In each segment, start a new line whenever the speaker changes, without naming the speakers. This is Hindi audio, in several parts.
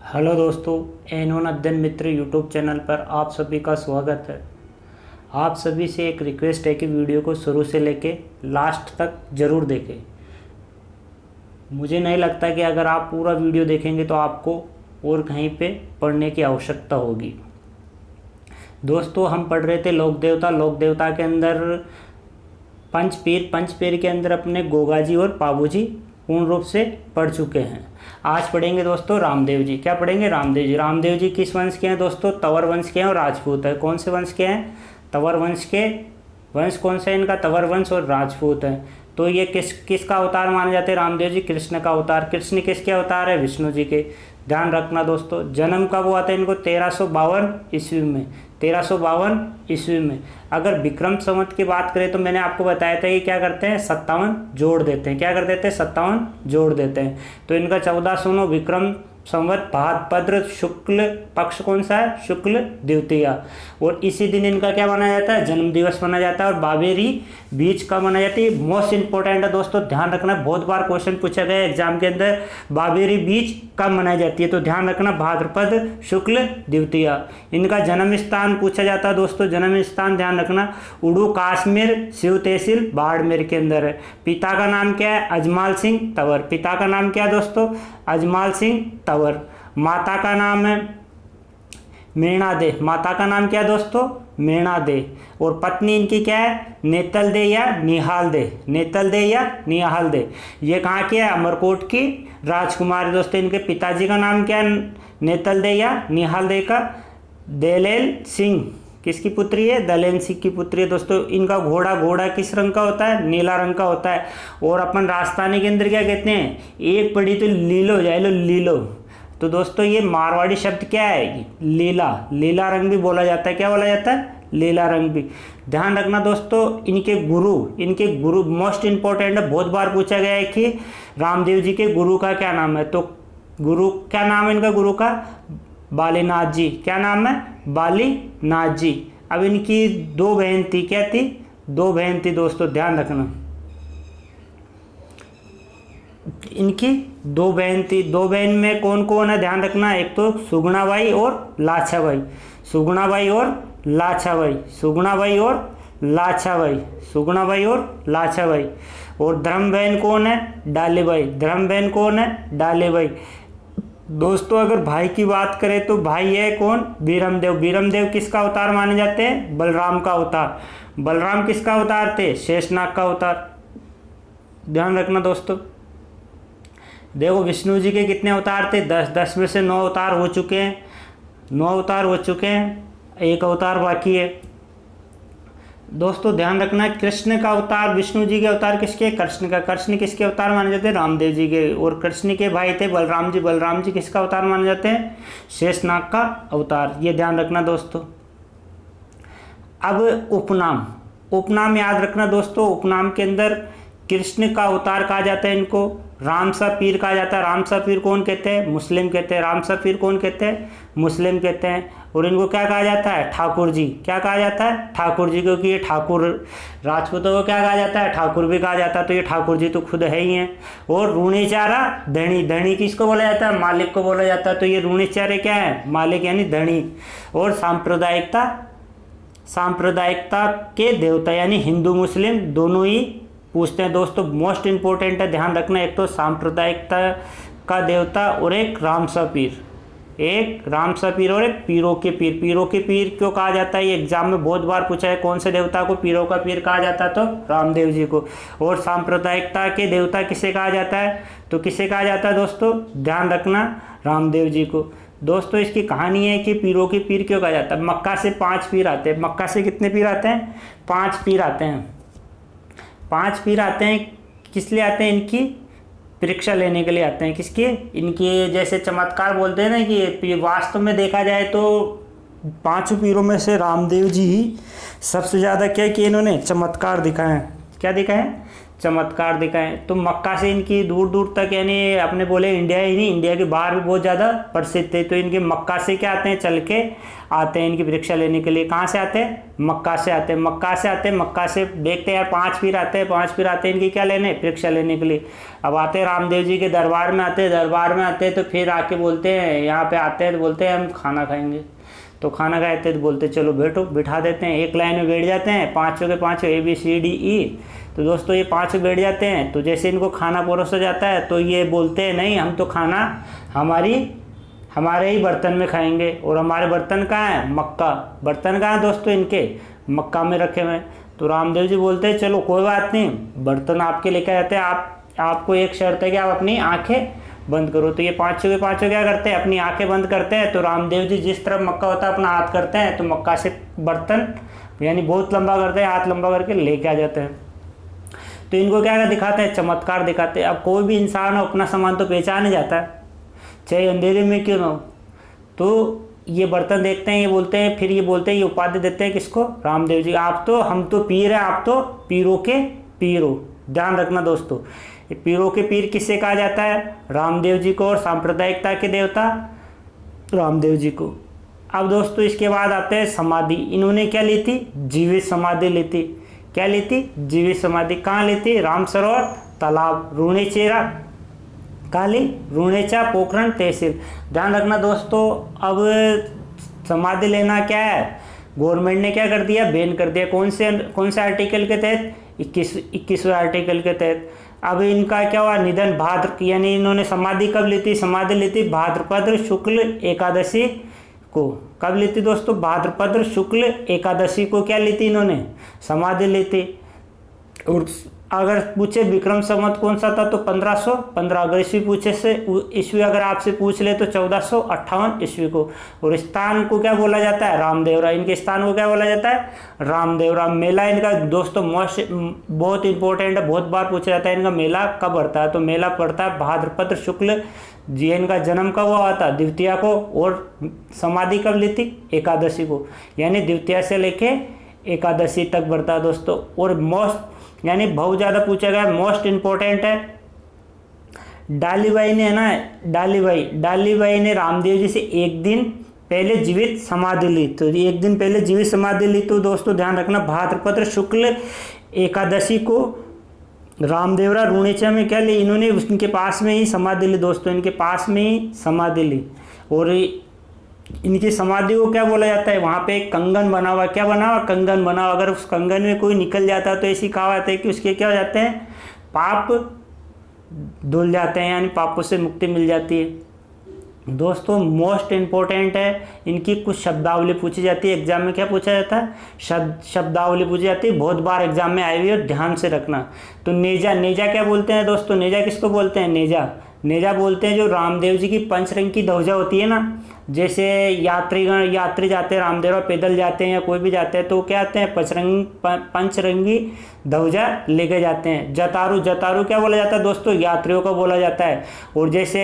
हेलो दोस्तों, एनोन अध्ययन मित्र यूट्यूब चैनल पर आप सभी का स्वागत है। आप सभी से एक रिक्वेस्ट है कि वीडियो को शुरू से लेके लास्ट तक ज़रूर देखें। मुझे नहीं लगता कि अगर आप पूरा वीडियो देखेंगे तो आपको और कहीं पे पढ़ने की आवश्यकता होगी। दोस्तों, हम पढ़ रहे थे लोक देवता के अंदर पंचपीर के अंदर अपने गोगा जी और पाबू जी पूर्ण रूप से पढ़ चुके हैं। आज पढ़ेंगे दोस्तों रामदेव जी। क्या पढ़ेंगे? रामदेव जी किस वंश के हैं दोस्तों? तंवर वंश के हैं और राजपूत है। कौन से वंश के हैं? तंवर वंश के। वंश कौन सा है इनका? तंवर वंश और राजपूत है। तो ये किसका अवतार माने जाते हैं? रामदेव जी कृष्ण का अवतार। कृष्ण किसके अवतार है? विष्णु जी के। ध्यान रखना दोस्तों, जन्म कब हुआ था इनको? 1352 ईस्वी में। 1352 ईस्वी में। अगर विक्रम संवत की बात करें तो मैंने आपको बताया था कि क्या करते हैं? 57 जोड़ देते हैं। क्या कर देते हैं? 57 जोड़ देते हैं। तो इनका 1409 विक्रम संवत भाद्रपद शुक्ल पक्ष कौन सा है? शुक्ल द्वितीया। और इसी दिन इनका क्या मनाया जाता है? जन्म दिवस मनाया जाता है। और बाबेरी बीज कब मनाई जाती है? मोस्ट इंपॉर्टेंट है दोस्तों, ध्यान रखना। बहुत बार क्वेश्चन पूछा गया एग्जाम के अंदर, बाबेरी बीज कब मनाई जाती है? तो ध्यान रखना, भाद्रपद शुक्ल द्वितीया। इनका जन्म स्थान पूछा जाता है दोस्तों, जन्म स्थान ध्यान रखना, उड़ू काश्मीर शिव तहसील बाड़मेर के अंदर है। पिता का नाम क्या है? अजमाल सिंह तंवर। पिता का नाम क्या है दोस्तों? अजमाल सिंह तंवर। माता का नाम है मीणा दे। माता का नाम क्या है दोस्तों? मीणा दे। और पत्नी इनकी क्या है? नेतल दे या निहाल दे। नेतल दे या निहाल दे। ये कहाँ की है? अमरकोट की राजकुमारी दोस्तों। इनके पिताजी का नाम क्या है? नेतल दे या निहाल दे का दलेल सिंह किसकी पुत्री है? दलेल सिंह की पुत्री है दोस्तों। इनका घोड़ा किस रंग का होता है? नीला रंग का होता है। और अपन राजस्थानी के अंदर क्या कहते हैं? एक पढ़ी तो लीलो जाए लो, लीलो। तो दोस्तों ये मारवाड़ी शब्द क्या है? लीला रंग भी बोला जाता है। क्या बोला जाता है? लीला रंग भी। ध्यान रखना दोस्तों, इनके गुरु मोस्ट इंपॉर्टेंट है, बहुत बार पूछा गया है कि रामदेव जी के गुरु का क्या नाम है? तो गुरु क्या नाम है इनका? गुरु का बालीनाथ जी। क्या नाम है? बालीनाथ जी। अब इनकी दो बहन थी। क्या थी? दो बहन थी दोस्तों, ध्यान रखना। इनकी दो बहन थी। दो बहन में कौन कौन है? ध्यान रखना, एक तो सुगुणाबाई और लाछाबाई। सुगुणाबाई और लाछाबाई। सुगुणाबाई और लाछाबाई। सुगुणाबाई और लाछाबाई। और धर्म बहन कौन है? डालीबाई। धर्म बहन कौन है? डालीबाई। दोस्तों अगर भाई की बात करें तो भाई है कौन? बीरमदेव। बीरमदेव किसका अवतार माने जाते हैं? बलराम का अवतार। बलराम किसका अवतार थे? शेषनाग का अवतार। ध्यान रखना दोस्तों। देखो विष्णु जी के कितने अवतार थे? 10 में से 9 अवतार हो चुके हैं। 9 अवतार हो चुके हैं, एक अवतार बाकी है दोस्तों। ध्यान रखना, कृष्ण का अवतार, विष्णु जी के अवतार किसके? कृष्ण का। कृष्ण किसके अवतार माने जाते हैं? रामदेव जी के। और कृष्ण के भाई थे बलराम जी। बलराम जी किसका अवतार माने जाते हैं? शेषनाग का अवतार। ये ध्यान रखना दोस्तों। अब उपनाम याद रखना दोस्तों। उपनाम के अंदर कृष्ण का अवतार कहा जाता है इनको, रामसा पीर कहा जाता है। रामसा पीर कौन कहते हैं? मुस्लिम कहते हैं। रामसा पीर कौन कहते हैं? मुस्लिम कहते हैं। और इनको क्या कहा जाता है? ठाकुर जी। क्या कहा जाता है? ठाकुर जी, क्योंकि ये ठाकुर, राजपूतों को क्या कहा जाता है? ठाकुर भी कहा जाता है। तो ये ठाकुर जी तो खुद है ही हैं। और ऋणीचारा धनी। धनी किसको बोला जाता है? मालिक को बोला जाता है। तो ये ऋणीचारे क्या है? मालिक यानी धनी। और सांप्रदायिकता के देवता यानी हिंदू मुस्लिम दोनों ही पूछते हैं दोस्तों। मोस्ट इंपॉर्टेंट है, ध्यान रखना। एक तो सांप्रदायिकता का देवता और एक रामसा पीर। एक रामसा पीर और एक पीरों के पीर। पीरों के पीर क्यों कहा जाता है? ये एग्जाम में बहुत बार पूछा है, कौन से देवता को पीरों का पीर कहा जाता है? तो रामदेव जी को। और सांप्रदायिकता के देवता किसे कहा जाता है? तो किसे कहा जाता है दोस्तों? ध्यान रखना, रामदेव जी को। दोस्तों इसकी कहानी है कि पीरों के पीर क्यों कहा जाता है। मक्का से 5 पीर आते हैं। मक्का से कितने पीर आते हैं? 5 पीर आते हैं। 5 पीर आते हैं। किस लिए आते हैं? इनकी परीक्षा लेने के लिए आते हैं। किसकी? इनकी, जैसे चमत्कार बोलते हैं ना कि वास्तव में देखा जाए तो 5 पीरों में से रामदेव जी ही सबसे ज़्यादा क्या कि इन्होंने चमत्कार दिखाए हैं। क्या दिखाए हैं? चमत्कार दिखाएं। तो मक्का से इनकी दूर दूर तक, यानी अपने बोले इंडिया ही नहीं, इंडिया के बाहर भी बहुत ज़्यादा प्रसिद्ध थे। तो इनके मक्का से क्या आते हैं, चल के आते हैं इनकी परीक्षा लेने के लिए। कहाँ से आते हैं, मक्का से आते हैं, मक्का से आते हैं, मक्का से देखते हैं यार 5 पीर आते हैं, 5 पीर आते हैं इनकी क्या लेने, परीक्षा लेने के लिए। अब आते हैं रामदेव जी के दरबार में आते हैं, दरबार में आते हैं तो फिर आके बोलते हैं, यहाँ पे आते हैं तो बोलते हैं हम खाना खाएंगे। तो खाना खाते हैं तो बोलते चलो बैठो, बिठा देते हैं, एक लाइन में बैठ जाते हैं, 5 के 5 ABCDE। तो दोस्तों ये 5 बैठ जाते हैं। तो जैसे इनको खाना परोसा जाता है तो ये बोलते हैं नहीं, हम तो खाना हमारे ही बर्तन में खाएंगे। और हमारे बर्तन कहाँ है, मक्का, बर्तन कहाँ है दोस्तों इनके, मक्का में रखे हुए हैं। तो रामदेव जी बोलते हैं चलो कोई बात नहीं, बर्तन आपके लेकर जाते हैं, आपको एक शर्त है कि आप अपनी आँखें बंद करो। तो ये 5 के 5 क्या करते हैं, अपनी आंखें बंद करते हैं। तो रामदेव जी जिस तरफ मक्का होता है अपना हाथ करते हैं, तो मक्का से बर्तन यानी बहुत लंबा करते हैं, हाथ लंबा करके लेके आ जाते हैं। तो इनको क्या दिखाते हैं, चमत्कार दिखाते हैं। अब कोई भी इंसान हो अपना सामान तो पहचान ही जाता है, चाहे अंधेरे में क्यों ना हो। तो ये बर्तन देखते हैं, ये बोलते हैं, फिर ये बोलते हैं, ये उपाधि देते हैं किसको, रामदेव जी। हम तो पीर हैं, आप तो पीरों के पीर हो। ध्यान रखना दोस्तों, पीरों के पीर किससे कहा जाता है, रामदेव जी को, और सांप्रदायिकता के देवता रामदेव जी को। अब दोस्तों इसके बाद आते हैं समाधि। इन्होंने क्या ली थी, जीवित समाधि ली थी। क्या ली थी, जीवित समाधि। कहाँ ली थी, राम सरोवर तालाब, रूणेचेरा, कहाँ ली, रूणेचा पोखरण तहसील। ध्यान रखना दोस्तों, अब समाधि लेना क्या है, गवर्नमेंट ने क्या कर दिया, बैन कर दिया। कौन से आर्टिकल के तहत, 21वें आर्टिकल के तहत। अब इनका क्या हुआ, निधन भाद्र, यानी इन्होंने समाधि कब ली थी, समाधि ली थी भाद्रपद शुक्ल एकादशी को। कब ली थी दोस्तों, भाद्रपद शुक्ल एकादशी को क्या ली थी इन्होंने, समाधि ली थी। और अगर पूछे विक्रम संवत कौन सा था, तो 1515। अगर ईस्वी पूछे से ईस्वी अगर आपसे पूछ ले तो 1458 ईस्वी को। और स्थान को क्या बोला जाता है, रामदेवरा। इनके स्थान को क्या बोला जाता है, रामदेवरा। मेला इनका दोस्तों बहुत इंपॉर्टेंट है, बहुत बार पूछा जाता है इनका मेला कब पड़ता है। तो मेला पड़ता है भाद्रपद शुक्ल जी। इनका जन्म कब हुआ था, द्वितीया को। और समाधि कब ली थी, एकादशी को। यानी द्वितीया से लेके एकादशी तक बढ़ता है दोस्तों। और मोस्ट यानी बहुत ज़्यादा पूछा गया, मोस्ट इम्पोर्टेंट है। डालीबाई ने, है ना, डालीबाई ने रामदेव जी से एक दिन पहले जीवित समाधि ली। तो एक दिन पहले जीवित समाधि ली। तो दोस्तों ध्यान रखना, भाद्रपद शुक्ल एकादशी को रामदेवरा रूणेचा में क्या ली, इन्होंने उनके पास में ही समाधि ली दोस्तों, इनके पास में ही समाधि ली। और इनकी समाधि को क्या बोला जाता है, वहाँ पे एक कंगन बना हुआ, क्या बना हुआ, कंगन बना हुआ। अगर उस कंगन में कोई निकल जाता है तो ऐसी कहावत है कि उसके क्या हो जाते हैं, पाप धुल जाते हैं, यानी पापों से मुक्ति मिल जाती है। दोस्तों मोस्ट इम्पोर्टेंट है, इनकी कुछ शब्दावली पूछी जाती है एग्जाम में। क्या पूछा जाता है, शब्दावली पूछी जाती है, बहुत बार एग्जाम में आई हुई है, ध्यान से रखना। तो नेजा क्या बोलते हैं दोस्तों, नेजा किसको बोलते हैं, नेजा बोलते हैं जो रामदेव जी की पंचरंग की ध्वजा होती है ना। जैसे यात्री जाते हैं रामदेवरा, पैदल जाते हैं या कोई भी जाते हैं, तो क्या आते हैं, पंचरंगी ध्वजा लेके जाते हैं। जतारू क्या बोला जाता है दोस्तों, यात्रियों को बोला जाता है। और जैसे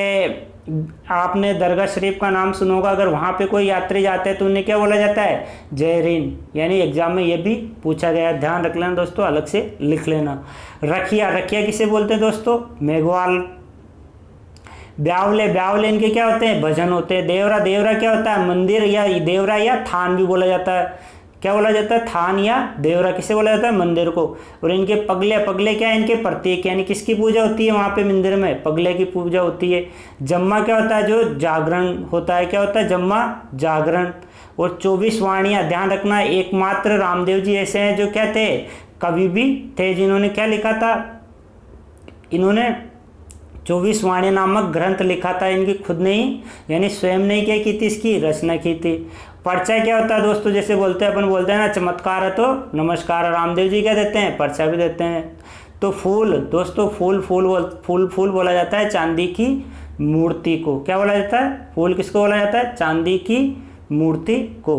आपने दरगाह शरीफ का नाम सुना होगा, अगर वहाँ पे कोई यात्री जाते हैं तो उन्हें क्या बोला जाता है, जयरीन। यानी एग्जाम में ये भी पूछा गया है, ध्यान रख लेना दोस्तों, अलग से लिख लेना। रखिया किसे बोलते हैं दोस्तों, मेघवाल। ब्यावले इनके क्या होते हैं, भजन होते हैं। देवरा क्या होता है, मंदिर, या देवरा या थान भी बोला जाता है। क्या बोला जाता है, थान या देवरा किसे बोला जाता है, मंदिर को। और इनके पगले क्या है, इनके प्रतीक, यानी किसकी पूजा होती है वहाँ पे मंदिर में, पगले की पूजा होती है। जम्मा क्या होता है, जो जागरण होता है, क्या होता है, जम्मा जागरण। और 24 वाणियाँ, ध्यान रखना, एकमात्र रामदेव जी ऐसे हैं जो क्या थे, कवि भी थे, जिन्होंने क्या लिखा था, इन्होंने 24 वाणी नामक ग्रंथ लिखा था। इनकी खुद नहीं, यानी स्वयं नहीं क्या की थी, इसकी रचना की थी। पर्चा क्या होता है दोस्तों, जैसे बोलते हैं अपन बोलते हैं ना, चमत्कार है तो नमस्कार। रामदेव जी क्या देते हैं, पर्चा भी देते हैं। तो फूल दोस्तों, फूल बोला जाता है चांदी की मूर्ति को। क्या बोला जाता है, फूल किसको बोला जाता है, चांदी की मूर्ति को।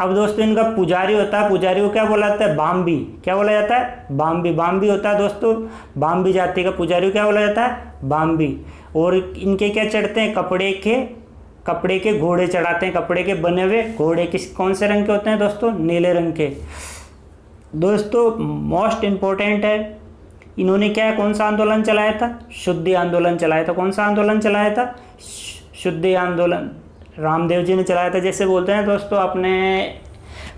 अब दोस्तों इनका पुजारी होता है, पुजारी को क्या बोला जाता है, बाम्बी। क्या बोला जाता है, बाम्बी होता है दोस्तों। बाम्बी जाति का पुजारी को क्या बोला जाता है, बाम्बी। और इनके क्या चढ़ते हैं, कपड़े के घोड़े चढ़ाते हैं, कपड़े के बने हुए घोड़े। कौन से रंग के होते हैं दोस्तों, नीले रंग के। दोस्तों मोस्ट इम्पोर्टेंट है, इन्होंने क्या कौन सा आंदोलन चलाया था? शुद्धि आंदोलन चलाया था। कौन सा आंदोलन चलाया था? शुद्धि आंदोलन रामदेव जी ने चलाया था। जैसे बोलते हैं दोस्तों, अपने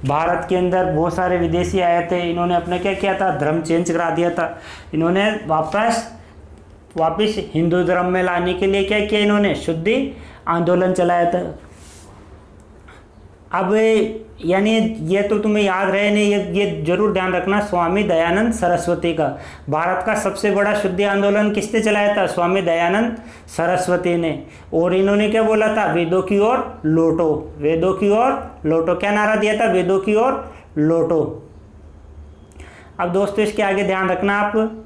भारत के अंदर बहुत सारे विदेशी आए थे, इन्होंने अपने क्या किया था? धर्म चेंज करा दिया था। इन्होंने वापस हिंदू धर्म में लाने के लिए क्या किया? इन्होंने शुद्धि आंदोलन चलाया था। अब यानी ये तो तुम्हें याद रहे नहीं, ये जरूर ध्यान रखना, स्वामी दयानंद सरस्वती का। भारत का सबसे बड़ा शुद्धि आंदोलन किसने चलाया था? स्वामी दयानंद सरस्वती ने। और इन्होंने क्या बोला था? वेदों की ओर लौटो, वेदों की ओर लौटो। क्या नारा दिया था? वेदों की ओर लौटो। अब दोस्तों इसके आगे ध्यान रखना आप।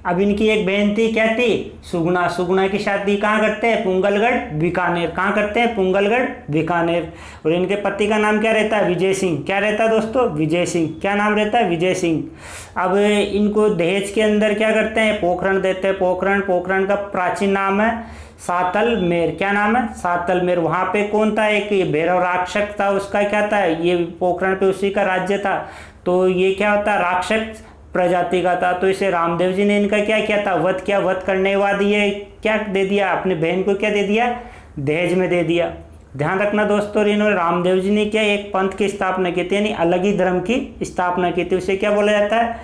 अब इनकी एक बहन थी, क्या थी? सुगुणा। सुगुणा की शादी कहाँ करते हैं? पुंगलगढ़ बीकानेर। कहाँ करते हैं? पुंगलगढ़ बीकानेर। और इनके पति का नाम क्या रहता है? विजय सिंह। क्या रहता है दोस्तों? विजय सिंह। क्या नाम रहता है? विजय सिंह। अब इनको दहेज के अंदर क्या करते हैं? पोखरण देते हैं। पोखरण, पोखरण का प्राचीन नाम है सातलमेर। क्या नाम है? सातलमेर। वहाँ पे कौन था? एक भैरव राक्षस था, उसका क्या था? ये पोखरण पे उसी का राज्य था। तो ये क्या होता है? राक्षस प्रजाति का था। तो इसे रामदेव जी ने इनका क्या किया था? वध किया। वध करने के बाद ये क्या दे दिया? अपने बहन को क्या दे दिया? दहेज में दे दिया। ध्यान रखना दोस्तों, इन्होंने रामदेव जी ने क्या एक पंथ की स्थापना की थी, यानी अलग ही धर्म की स्थापना की थी। उसे क्या बोला जाता है?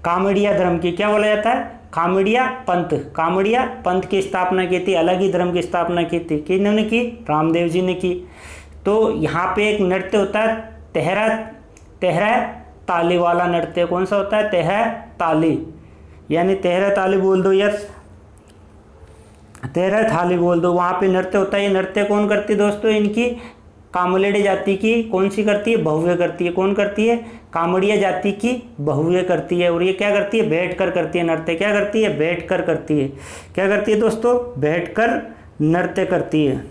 कामड़िया धर्म की। क्या बोला जाता है? कामड़िया पंथ। कामड़िया पंथ की स्थापना की थी, अलग ही धर्म की स्थापना की थी। किन्होंने की? रामदेव जी ने की। तो यहाँ पे एक नृत्य होता है तेहरा, तेहरा ताली वाला नृत्य। कौन सा होता है? तेहरा ताली, यानी तेहरा ताली बोल दो या तेहरा थाली बोल दो। वहाँ पे नृत्य होता है। ये नृत्य कौन करती है दोस्तों? इनकी कामलेड़ी जाति की कौन सी करती है? बहुए करती है। कौन करती है? कामड़िया जाति की बहुए करती है। और ये क्या करती है? बैठ कर करती है नृत्य। क्या करती है? बैठ कर करती है। क्या करती है दोस्तों? बैठ कर नृत्य करती है।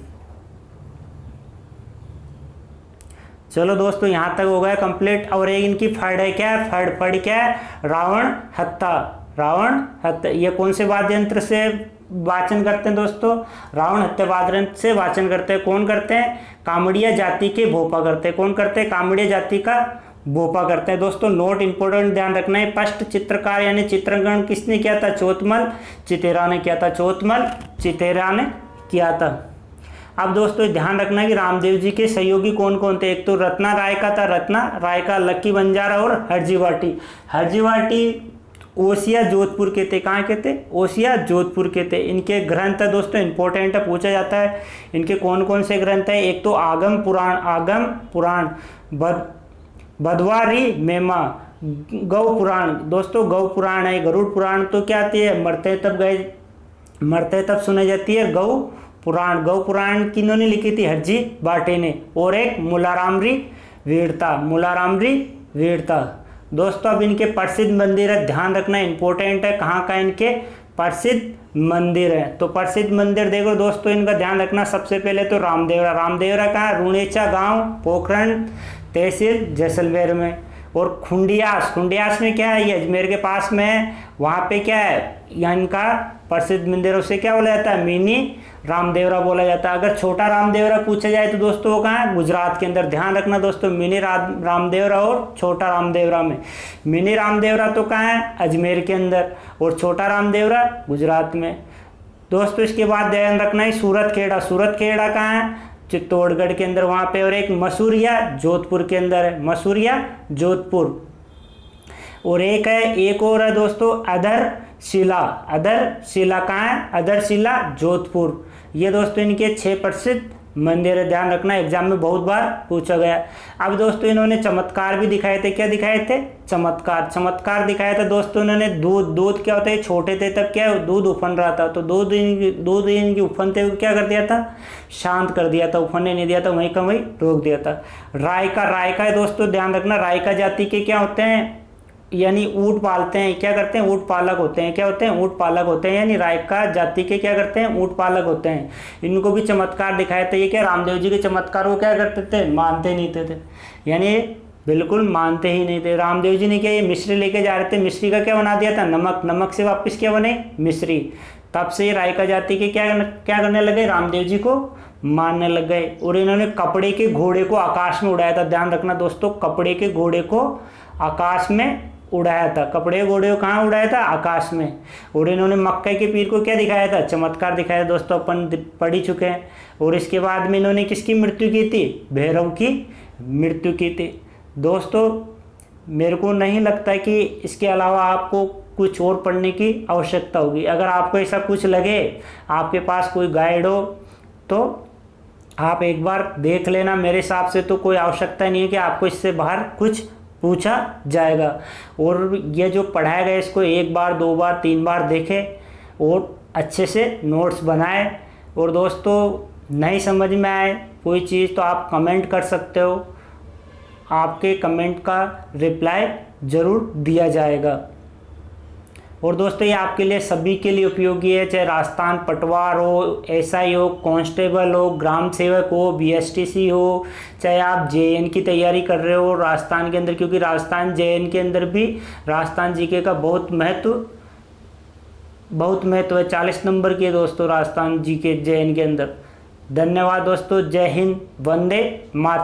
चलो दोस्तों यहाँ तक हो गया कंप्लीट। और एक इनकी फड़ है, क्या है? फड़। फड़ क्या है? रावण हत्था। रावण हत्था। ये कौन से वाद्य यंत्र से वाचन करते हैं दोस्तों? रावण हत्या वाद्य यंत्र से वाचन करते हैं। कौन करते हैं? कामड़िया जाति के भोपा करते हैं। कौन करते हैं? कामड़िया जाति का भोपा करते हैं। दोस्तों नोट इंपोर्टेंट ध्यान रखना है। फर्स्ट चित्रकार यानी चित्रांकन किसने किया था? चौतमल चितेरा ने किया था। चौतमल चितेरा ने किया था। अब दोस्तों ध्यान रखना कि रामदेव जी के सहयोगी कौन कौन थे? एक तो रत्ना राय का था, रत्ना राय का, लक्की बंजारा और हरजी वाटी। हरजी वाटी ओसिया जोधपुर के थे। कहाँ के थे? ओसिया जोधपुर के थे। इनके ग्रंथ है दोस्तों इंपॉर्टेंट है, पूछा जाता है। इनके कौन कौन से ग्रंथ है? एक तो आगम पुराण, आगम पुराण, बदवारी मेमा, गौ पुराण। दोस्तों गौ पुराण है। गरुड़ पुराण तो क्या आती है? मरते तब गए, मरते तब सुनाई जाती है गौ पुराण। गौ पुराण किन्होंने लिखी थी? हरजी बाटे ने। और एक मुलारामरी वीरता, मुलारामरी वीरता। दोस्तों अब इनके प्रसिद्ध मंदिर है, ध्यान रखना इंपॉर्टेंट है। कहाँ का इनके प्रसिद्ध मंदिर है? तो प्रसिद्ध मंदिर देखो दोस्तों, इनका ध्यान रखना। सबसे पहले तो रामदेवरा। रामदेवरा कहाँ? रुणेचा गांव, पोखरण तहसील जैसलमेर में। और खुंडियास, खुंडियास में क्या है? ये अजमेर के पास में है। वहाँ पे क्या है? यहाँ इनका प्रसिद्ध मंदिर, उसे क्या बोला जाता है? मिनी रामदेवरा बोला जाता है। अगर छोटा रामदेवरा पूछा जाए तो दोस्तों वो कहाँ है? गुजरात के अंदर। ध्यान रखना दोस्तों, मिनी रामदेवरा और छोटा रामदेवरा में। मिनी रामदेवरा तो कहाँ है? अजमेर के अंदर। और छोटा रामदेवरा गुजरात में। दोस्तों इसके बाद ध्यान रखना है सूरत खेड़ा। सूरत खेड़ा कहाँ है? चित्तौड़गढ़ के अंदर, वहाँ पे। और एक मसूरिया जोधपुर के अंदर है, मसूरिया जोधपुर। और एक है, एक और है दोस्तों अधर शिला। अधर शिला कहाँ है? अधर शिला जोधपुर। ये दोस्तों इनके 6 प्रसिद्ध मंदिर है, ध्यान रखना, एग्जाम में बहुत बार पूछा गया। अब दोस्तों इन्होंने चमत्कार भी दिखाए थे। क्या दिखाए थे? चमत्कार। चमत्कार दिखाया था दोस्तों इन्होंने। दूध क्या होता है? छोटे थे तब क्या दूध उफन रहा था, तो दूध इनकी उफनते हुए क्या कर दिया था? शांत कर दिया था, उफनने नहीं दिया था, वहीं का वहीं रोक दिया था। रायका। रायका है दोस्तों, ध्यान रखना, रायका जाति के क्या होते हैं? यानी ऊँट पालते हैं। क्या करते हैं? ऊँट पालक होते हैं। क्या होते हैं? ऊँट पालक होते हैं। यानी रायका जाति के क्या करते हैं? ऊँट पालक होते हैं। इनको भी चमत्कार दिखाए थे। ये क्या रामदेव जी के चमत्कार वो क्या करते थे? मानते नहीं थे। यानी बिल्कुल मानते ही नहीं थे। रामदेव जी ने क्या, ये मिश्री लेके जा रहे थे, मिश्री का क्या बना दिया था? नमक। नमक से वापस क्या बने? मिश्री। तब से रायका जाति के क्या करने लगे, रामदेव जी को मारने लग गए। और इन्होंने कपड़े के घोड़े को आकाश में उड़ाया था। ध्यान रखना दोस्तों, कपड़े के घोड़े को आकाश में उड़ाया था। कपड़े के घोड़े को कहाँ उड़ाया था, आकाश में। और इन्होंने मक्के के पीर को क्या दिखाया था, चमत्कार दिखाया दोस्तों, अपन पढ़ ही चुके हैं। और इसके बाद में इन्होंने किसकी मृत्यु की थी, भैरव की मृत्यु की थी। दोस्तों मेरे को नहीं लगता कि इसके अलावा आपको कुछ और पढ़ने की आवश्यकता होगी। अगर आपको ऐसा कुछ लगे, आपके पास कोई गाइड हो, तो आप एक बार देख लेना। मेरे हिसाब से तो कोई आवश्यकता नहीं है कि आपको इससे बाहर कुछ पूछा जाएगा। और ये जो पढ़ाया गया इसको एक बार, दो बार, तीन बार देखें और अच्छे से नोट्स बनाएं। और दोस्तों नहीं समझ में आए कोई चीज़ तो आप कमेंट कर सकते हो, आपके कमेंट का रिप्लाई ज़रूर दिया जाएगा। और दोस्तों ये आपके लिए सभी के लिए उपयोगी है, चाहे राजस्थान पटवार हो, एसआई हो, कांस्टेबल हो, ग्राम सेवक हो, बीएसटीसी हो, चाहे आप जेएन की तैयारी कर रहे हो राजस्थान के अंदर, क्योंकि राजस्थान जेएन के अंदर भी राजस्थान जीके का बहुत महत्व है। 40 नंबर की है दोस्तों राजस्थान जीके जेएन के अंदर। धन्यवाद दोस्तों, जय हिंद, वंदे मातरम।